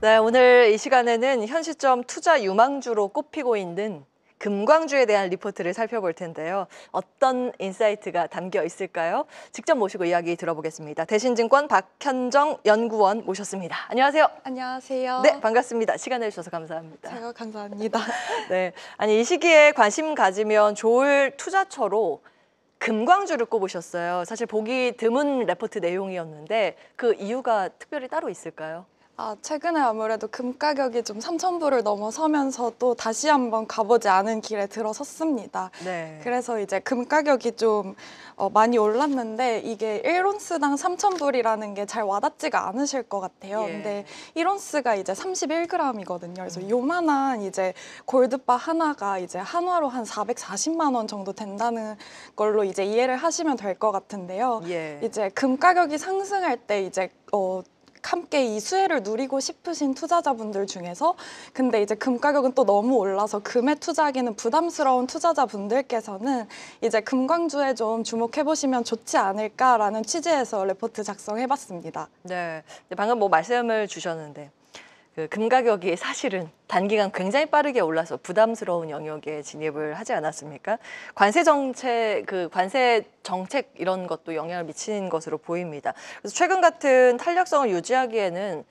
네, 오늘 이 시간에는 현 시점 투자 유망주로 꼽히고 있는 금광주에 대한 리포트를 살펴볼 텐데요. 어떤 인사이트가 담겨 있을까요? 직접 모시고 이야기 들어보겠습니다. 대신증권 박현정 연구원 모셨습니다. 안녕하세요. 안녕하세요. 네, 반갑습니다. 시간 내주셔서 감사합니다. 제가 감사합니다. 네, 아니 이 시기에 관심 가지면 좋을 투자처로 금광주를 꼽으셨어요. 사실 보기 드문 레포트 내용이었는데 그 이유가 특별히 따로 있을까요? 최근에 아무래도 금 가격이 좀 3,000불을 넘어서면서 또 다시 한번 가보지 않은 길에 들어섰습니다. 네. 그래서 이제 금 가격이 좀 많이 올랐는데 이게 1온스당 3,000불이라는 게 잘 와닿지가 않으실 것 같아요. 예. 근데 1온스가 이제 31g이거든요. 그래서 요만한 이제 골드바 하나가 이제 한화로 한 440만 원 정도 된다는 걸로 이제 이해를 하시면 될 것 같은데요. 예. 이제 금 가격이 상승할 때 이제 함께 이 수혜를 누리고 싶으신 투자자분들 중에서 근데 이제 금 가격은 또 너무 올라서 금에 투자하기는 부담스러운 투자자분들께서는 이제 금광주에 좀 주목해 보시면 좋지 않을까라는 취지에서 레포트 작성해봤습니다. 네, 방금 뭐 말씀을 주셨는데 그 금 가격이 사실은 단기간 굉장히 빠르게 올라서 부담스러운 영역에 진입을 하지 않았습니까? 관세 정책 이런 것도 영향을 미치는 것으로 보입니다. 그래서 최근 같은 탄력성을 유지하기에는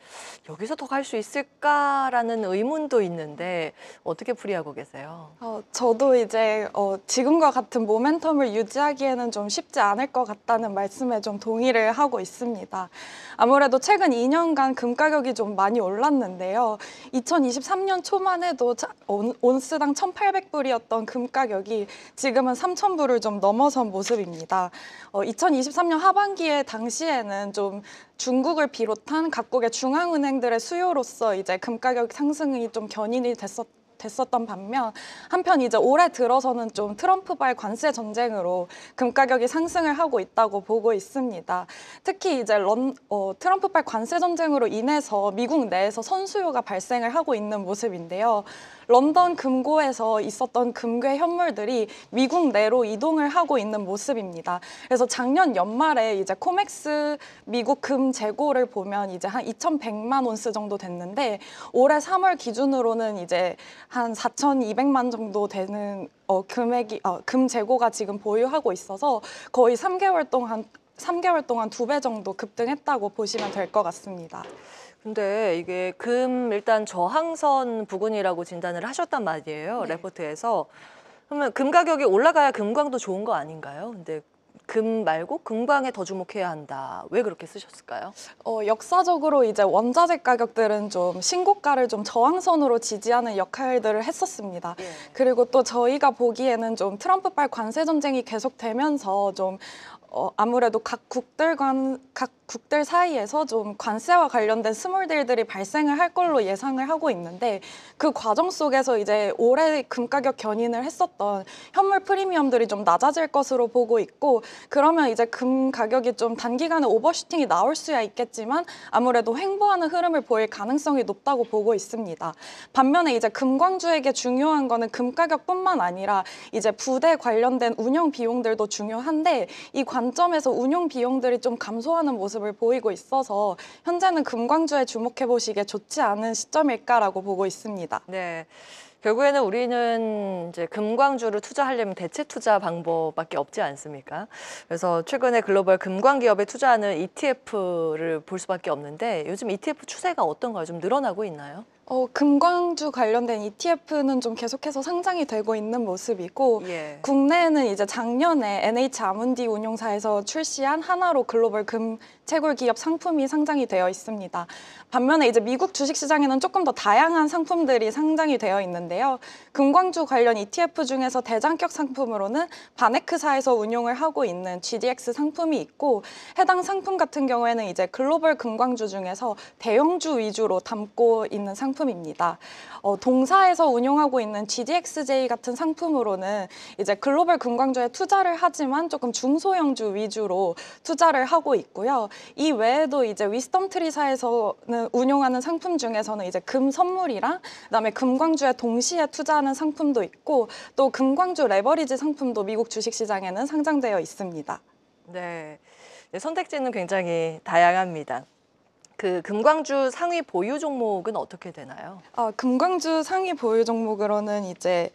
여기서 더 갈 수 있을까라는 의문도 있는데 어떻게 풀이하고 계세요? 저도 이제 지금과 같은 모멘텀을 유지하기에는 좀 쉽지 않을 것 같다는 말씀에 좀 동의를 하고 있습니다. 아무래도 최근 2년간 금 가격이 좀 많이 올랐는데요. 2023년 초만 해도 온스당 1,800불이었던 금 가격이 지금은 3,000불을 좀 넘어선 모습입니다. 2023년 하반기에 당시에는 좀 중국을 비롯한 각국의 중앙은행들의 수요로서 이제 금 가격 상승이 좀 견인이 됐었던 반면 한편 이제 올해 들어서는 좀 트럼프발 관세 전쟁으로 금 가격이 상승을 하고 있다고 보고 있습니다. 특히 이제 트럼프발 관세 전쟁으로 인해서 미국 내에서 선수요가 발생을 하고 있는 모습인데요. 런던 금고에서 있었던 금괴 현물들이 미국 내로 이동을 하고 있는 모습입니다. 그래서 작년 연말에 이제 코맥스 미국 금 재고를 보면 이제 한 2,100만 온스 정도 됐는데 올해 3월 기준으로는 이제 한 4,200만 정도 되는 금 재고가 지금 보유하고 있어서 거의 3개월 동안 2배 정도 급등했다고 보시면 될 것 같습니다. 근데 이게 금 일단 저항선 부근이라고 진단을 하셨단 말이에요. 네. 레포트에서. 그러면 금 가격이 올라가야 금광도 좋은 거 아닌가요? 근데 금 말고 금광에 더 주목해야 한다. 왜 그렇게 쓰셨을까요? 역사적으로 이제 원자재 가격들은 좀 신고가를 좀 저항선으로 지지하는 역할들을 했었습니다. 예. 그리고 또 저희가 보기에는 좀 트럼프발 관세 전쟁이 계속되면서 좀 아무래도 각 국들 사이에서 좀 관세와 관련된 스몰딜들이 발생을 할 걸로 예상을 하고 있는데 그 과정 속에서 이제 올해 금 가격 견인을 했었던 현물 프리미엄들이 좀 낮아질 것으로 보고 있고 그러면 이제 금 가격이 좀 단기간에 오버슈팅이 나올 수야 있겠지만 아무래도 횡보하는 흐름을 보일 가능성이 높다고 보고 있습니다. 반면에 이제 금광주에게 중요한 거는 금 가격뿐만 아니라 이제 부대 관련된 운영 비용들도 중요한데 이 관점에서 운용 비용들이 좀 감소하는 모습을 보이고 있어서 현재는 금광주에 주목해 보시기에 좋지 않은 시점일까라고 보고 있습니다. 네. 결국에는 우리는 이제 금광주를 투자하려면 대체 투자 방법밖에 없지 않습니까? 그래서 최근에 글로벌 금광 기업에 투자하는 ETF를 볼 수밖에 없는데 요즘 ETF 추세가 어떤가요? 좀 늘어나고 있나요? 금광주 관련된 ETF는 좀 계속해서 상장이 되고 있는 모습이고 예. 국내에는 이제 작년에 NH 아문디 운용사에서 출시한 하나로 글로벌 금 채굴 기업 상품이 상장이 되어 있습니다. 반면에 이제 미국 주식시장에는 조금 더 다양한 상품들이 상장이 되어 있는데요. 금광주 관련 ETF 중에서 대장격 상품으로는 바네크사에서 운용을 하고 있는 GDX 상품이 있고 해당 상품 같은 경우에는 이제 글로벌 금광주 중에서 대형주 위주로 담고 있는 상품입니다. 동사에서 운용하고 있는 GDXJ 같은 상품으로는 이제 글로벌 금광주에 투자를 하지만 조금 중소형주 위주로 투자를 하고 있고요. 이 외에도 이제 위스덤트리사에서는 운용하는 상품 중에서는 이제 금 선물이랑 그다음에 금광주에 동시에 투자하는 상품도 있고 또 금광주 레버리지 상품도 미국 주식시장에는 상장되어 있습니다. 네. 선택지는 굉장히 다양합니다. 그 금광주 상위 보유 종목은 어떻게 되나요? 금광주 상위 보유 종목으로는 이제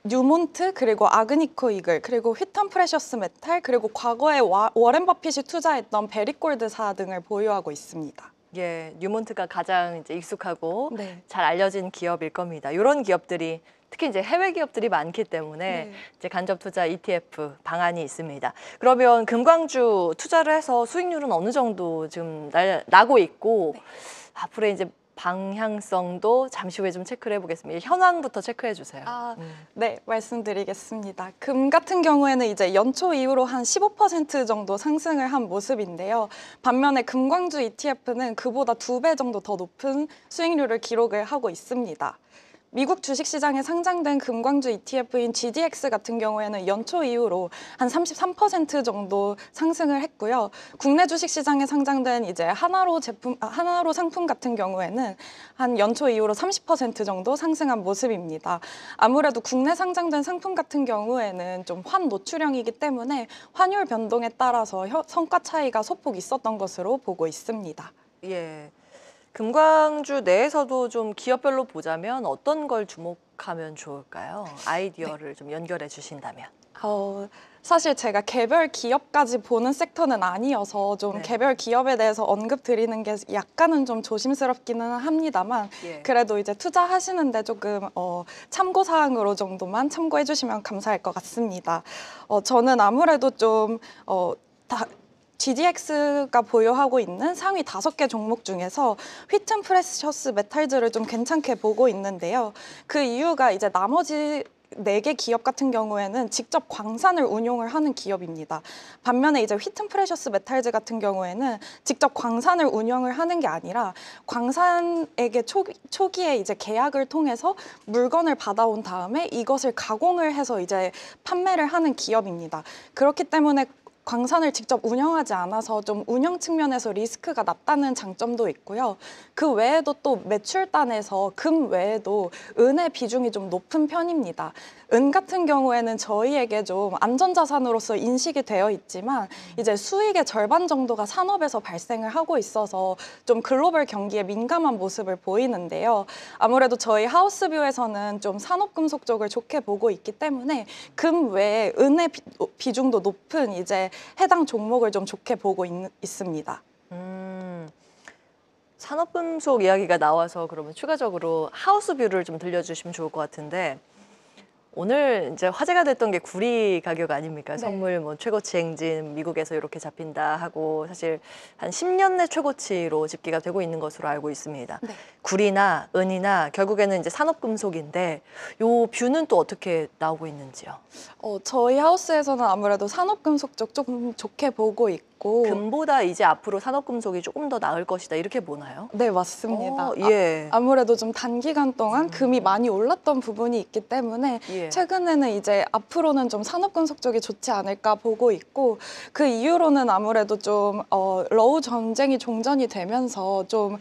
뉴몬트 그리고 아그니코 이글 그리고 휘턴 프레셔스 메탈 그리고 과거에 워렌 버핏이 투자했던 베리골드사 등을 보유하고 있습니다. 예, 뉴몬트가 가장 이제 익숙하고 네. 잘 알려진 기업일 겁니다. 이런 기업들이 특히 이제 해외 기업들이 많기 때문에 네. 이제 간접 투자 ETF 방안이 있습니다. 그러면 금광주 투자를 해서 수익률은 어느 정도 지금 나고 있고 네. 앞으로 이제 방향성도 잠시 후에 좀 체크를 해보겠습니다. 현황부터 체크해 주세요. 네, 말씀드리겠습니다. 금 같은 경우에는 이제 연초 이후로 한 15% 정도 상승을 한 모습인데요. 반면에 금광주 ETF는 그보다 2배 정도 더 높은 수익률을 기록을 하고 있습니다. 미국 주식시장에 상장된 금광주 ETF인 GDX 같은 경우에는 연초 이후로 한 33% 정도 상승을 했고요. 국내 주식시장에 상장된 이제 하나로 상품 같은 경우에는 한 연초 이후로 30% 정도 상승한 모습입니다. 아무래도 국내 상장된 상품 같은 경우에는 좀 환 노출형이기 때문에 환율 변동에 따라서 성과 차이가 소폭 있었던 것으로 보고 있습니다. 예. 금광주 내에서도 좀 기업별로 보자면 어떤 걸 주목하면 좋을까요? 아이디어를 좀 연결해 주신다면. 사실 제가 개별 기업까지 보는 섹터는 아니어서 좀 네. 개별 기업에 대해서 언급 드리는 게 약간은 좀 조심스럽기는 합니다만 예. 그래도 이제 투자하시는데 조금 참고사항으로 정도만 참고해 주시면 감사할 것 같습니다. 저는 아무래도 좀 GDX가 보유하고 있는 상위 5개 종목 중에서 휘튼 프레셔스 메탈즈를 좀 괜찮게 보고 있는데요. 그 이유가 이제 나머지 4개 기업 같은 경우에는 직접 광산을 운용을 하는 기업입니다. 반면에 이제 휘튼 프레셔스 메탈즈 같은 경우에는 직접 광산을 운영을 하는 게 아니라 광산에게 초기에 이제 계약을 통해서 물건을 받아온 다음에 이것을 가공을 해서 이제 판매를 하는 기업입니다. 그렇기 때문에 광산을 직접 운영하지 않아서 좀 운영 측면에서 리스크가 낮다는 장점도 있고요. 그 외에도 또 매출단에서 금 외에도 은의 비중이 좀 높은 편입니다. 은 같은 경우에는 저희에게 좀 안전자산으로서 인식이 되어 있지만 이제 수익의 절반 정도가 산업에서 발생을 하고 있어서 좀 글로벌 경기에 민감한 모습을 보이는데요. 아무래도 저희 하우스뷰에서는 좀 산업금속 쪽을 좋게 보고 있기 때문에 금 외에 은의 비중도 높은 이제 해당 종목을 좀 좋게 보고 있습니다. 산업금속 이야기가 나와서 그러면 추가적으로 하우스뷰를 좀 들려주시면 좋을 것 같은데 오늘 이제 화제가 됐던 게 구리 가격 아닙니까? 네. 선물 뭐 최고치 행진 미국에서 이렇게 잡힌다 하고 사실 한 10년 내 최고치로 집계가 되고 있는 것으로 알고 있습니다. 네. 구리나 은이나 결국에는 이제 산업금속인데 요 뷰는 또 어떻게 나오고 있는지요? 저희 하우스에서는 아무래도 산업금속 쪽 좀 좋게 보고 있고 금보다 이제 앞으로 산업금속이 조금 더 나을 것이다 이렇게 보나요? 네, 맞습니다. 예. 아무래도 좀 단기간 동안 금이 많이 올랐던 부분이 있기 때문에 예. 최근에는 이제 앞으로는 좀 산업금속 쪽이 좋지 않을까 보고 있고 그 이후로는 아무래도 좀 러우 전쟁이 종전이 되면서 좀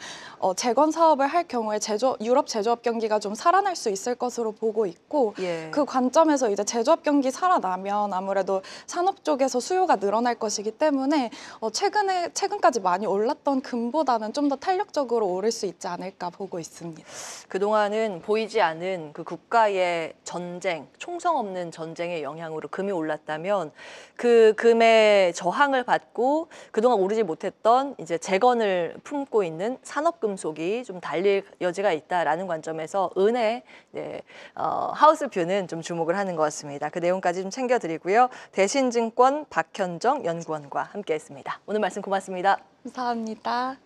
재건 사업을 할 경우에 유럽 제조업 경기가 좀 살아날 수 있을 것으로 보고 있고 예. 그 관점에서 이제 제조업 경기 살아나면 아무래도 산업 쪽에서 수요가 늘어날 것이기 때문에 최근까지 많이 올랐던 금보다는 좀 더 탄력적으로 오를 수 있지 않을까 보고 있습니다. 그동안은 보이지 않은 그 국가의 전쟁, 총성 없는 전쟁의 영향으로 금이 올랐다면 그 금의 저항을 받고 그동안 오르지 못했던 이제 재건을 품고 있는 산업금속이 좀 달릴 여지가 있다라는 관점에서 은의 하우스 뷰는 좀 주목을 하는 것 같습니다. 그 내용까지 좀 챙겨드리고요. 대신증권 박현정 연구원과 함께했습니다. 오늘 말씀 고맙습니다. 감사합니다.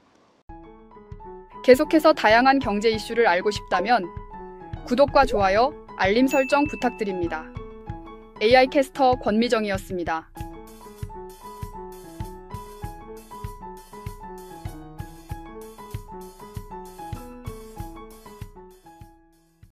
계속해서 다양한 경제 이슈를 알고 싶다면 구독과 좋아요, 알림 설정 부탁드립니다. AI 캐스터 권미정이었습니다.